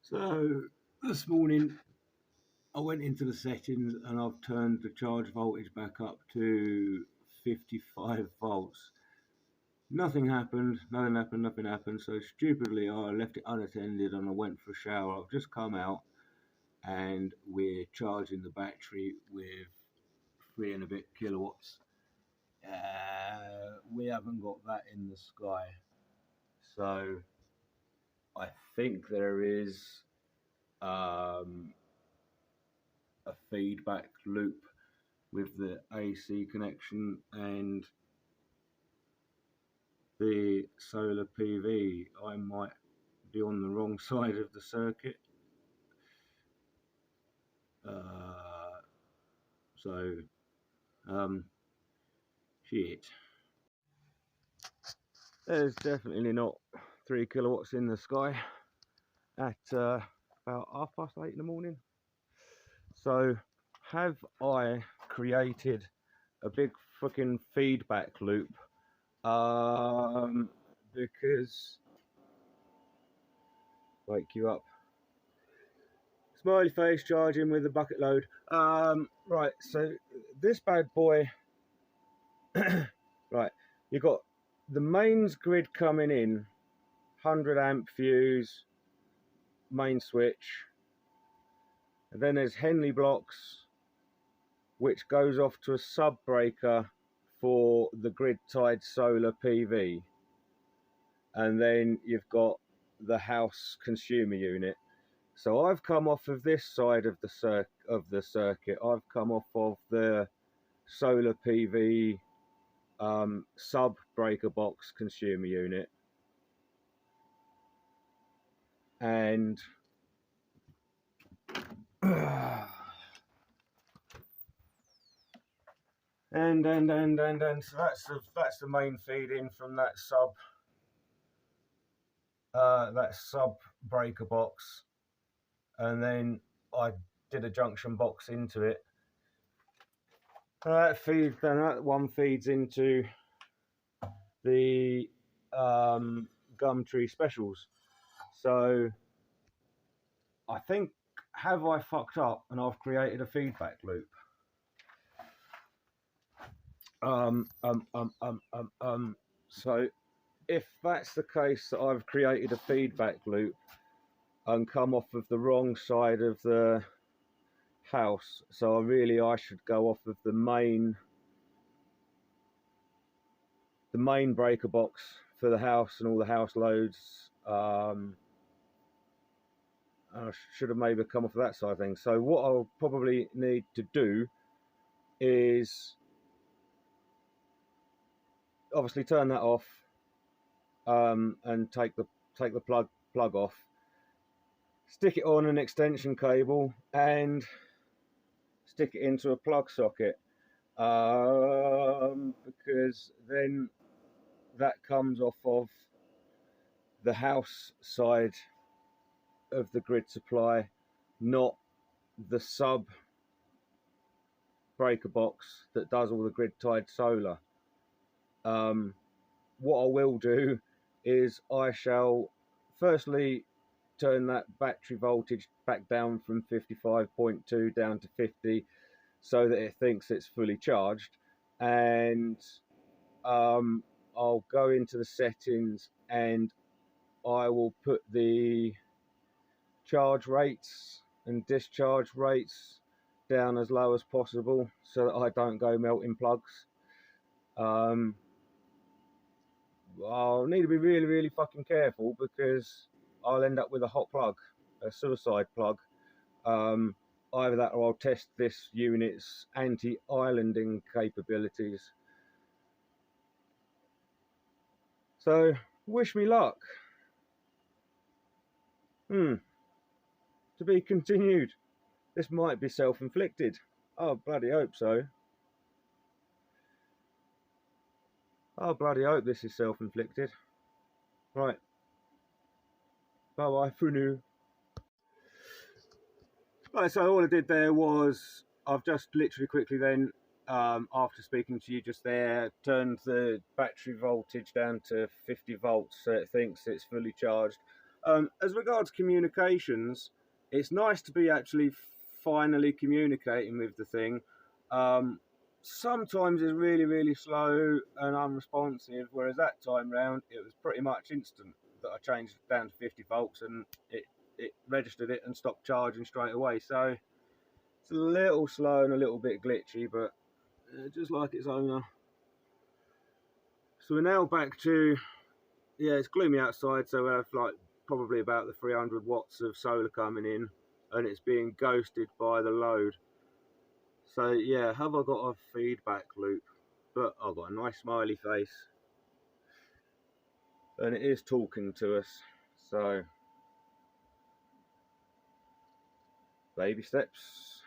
So this morning I went into the settings and I've turned the charge voltage back up to 55 volts. Nothing happened, nothing happened. So stupidly I left it unattended and I went for a shower. I've just come out and we're charging the battery with 3 and a bit kilowatts. We haven't got that in the sky. So I think there is a feedback loop with the AC connection and the solar PV. I might be on the wrong side of the circuit. So shit. There's definitely not 3 kilowatts in the sky at about 8:30 in the morning. So have I created a big fucking feedback loop? Because wake you up. Smiley face charging with a bucket load. Right, so this bad boy, right, you've got the mains grid coming in, 100 amp fuse, main switch, and then there's Henley blocks, which goes off to a sub breaker for the grid tied solar PV, and then you've got the house consumer unit. So I've come off of this side of the circuit. I've come off of the solar PV sub breaker box consumer unit, and so that's the main feed in from that sub breaker box, and then I did a junction box into it. That one feeds into the Gumtree specials. So I think, have I fucked up and I've created a feedback loop? So if that's the case, that I've created a feedback loop and come off of the wrong side of the house, so I should go off of the main breaker box for the house and all the house loads. I should have maybe come off of that side of things. So what I'll probably need to do is obviously turn that off, and take the plug off, stick it on an extension cable and stick it into a plug socket, because then that comes off of the house side of the grid supply, not the sub breaker box that does all the grid tied solar. What I will do is I shall firstly turn that battery voltage back down from 55.2 down to 50 so that it thinks it's fully charged, and I'll go into the settings and I will put the charge rates and discharge rates down as low as possible so that I don't go melting plugs. I'll need to be really fucking careful because I'll end up with a hot plug, a suicide plug. Either that or I'll test this unit's anti-islanding capabilities. So wish me luck. To be continued. This might be self-inflicted. I bloody hope so. I bloody hope this is self-inflicted. Right. Bye-bye for now. Right, so all I did there was, I've just literally quickly then, after speaking to you just there, turned the battery voltage down to 50 volts so it thinks it's fully charged. As regards communications, it's nice to be actually finally communicating with the thing. Um, Sometimes it's really, really slow and unresponsive, whereas that time round it was pretty much instant that I changed it down to 50 volts and it registered it and stopped charging straight away. So it's a little slow and a little bit glitchy, but just like its owner. So we're now back to, yeah, it's gloomy outside, so we have like probably about the 300 watts of solar coming in, and it's being ghosted by the load. So yeah, have I got a feedback loop? But I've got a nice smiley face, and it is talking to us. So baby steps.